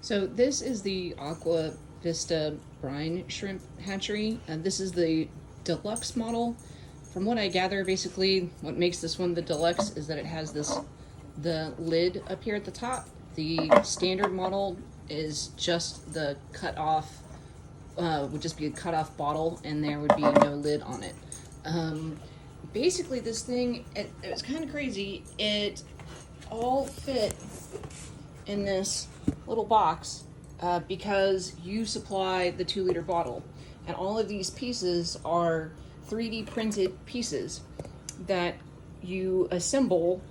So this is the Aquavista Brine shrimp hatchery, and this is the deluxe model. From what I gather, basically what makes this one the deluxe is that it has the lid up here at the top. The standard model is just the cut off, would just be a cut off bottle, and there would be no lid on it. Basically this thing, it was kind of crazy. It all fit in this little box because you supply the 2-liter bottle, and all of these pieces are 3D printed pieces that you assemble,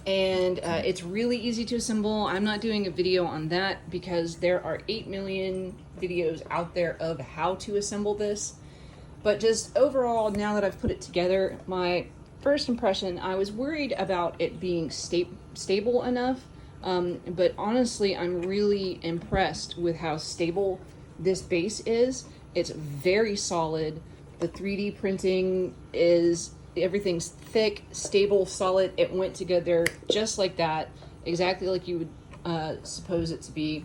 and it's really easy to assemble. I'm not doing a video on that because there are 8 million videos out there of how to assemble this. But just overall, now that I've put it together, my first impression, I was worried about it being stable enough. But honestly, I'm really impressed with how stable this base is. It's very solid. The 3D printing is, everything's thick, stable, solid. It went together just like that, exactly like you would suppose it to be.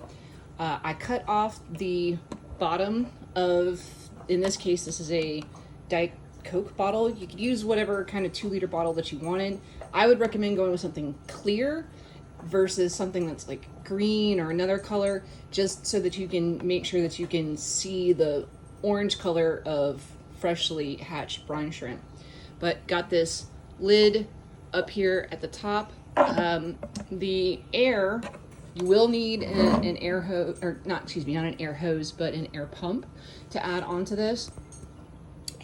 I cut off the bottom of, in this case, this is a Diet Coke bottle. You could use whatever kind of 2-liter bottle that you wanted. I would recommend going with something clear versus something that's like green or another color, just so that you can make sure that you can see the orange color of freshly hatched brine shrimp. But got this lid up here at the top. The air, you will need an air hose, or not, excuse me, not an air hose, but an air pump to add onto this.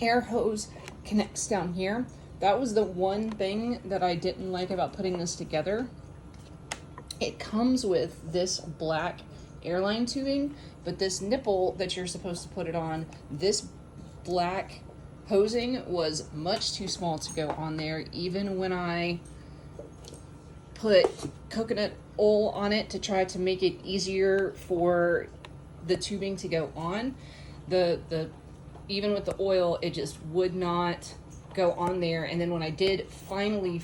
Air hose connects down here. That was the one thing that I didn't like about putting this together. It comes with this black airline tubing, but this nipple that you're supposed to put it on, this black hosing was much too small to go on there. Even when I put coconut oil on it to try to make it easier for the tubing to go on, even with the oil, it just would not go on there. And then when I did finally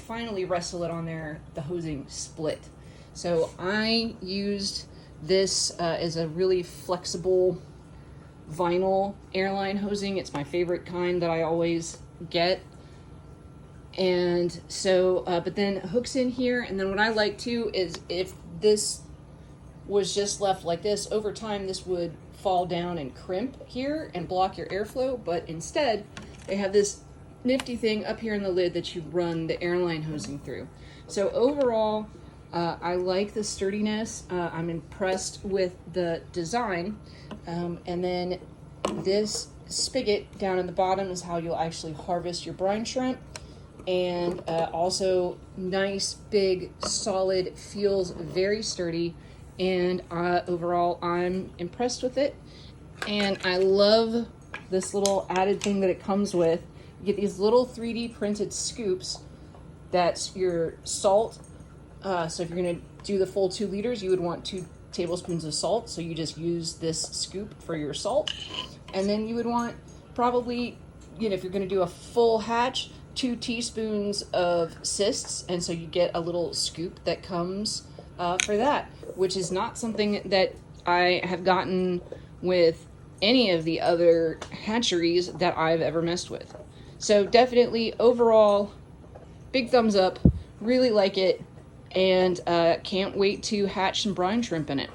wrestle it on there, the hosing split. So I used this as a really flexible vinyl airline hosing. It's my favorite kind that I always get. And so, but then hooks in here. And then what I like too is if this was just left like this, over time this would fall down and crimp here and block your airflow. But instead, they have this nifty thing up here in the lid that you run the airline hosing through. So overall, I like the sturdiness. I'm impressed with the design. And then this spigot down in the bottom is how you'll actually harvest your brine shrimp. And also nice, big, solid, feels very sturdy. And overall, I'm impressed with it. And I love this little added thing that it comes with. You get these little 3D printed scoops. That's your salt. So if you're going to do the full 2 liters, you would want 2 tablespoons of salt. So you just use this scoop for your salt. And then you would want probably, if you're going to do a full hatch, 2 teaspoons of cysts. And so you get a little scoop that comes for that, which is not something that I have gotten with any of the other hatcheries that I've ever messed with. So definitely overall, big thumbs up, really like it. And can't wait to hatch some brine shrimp in it.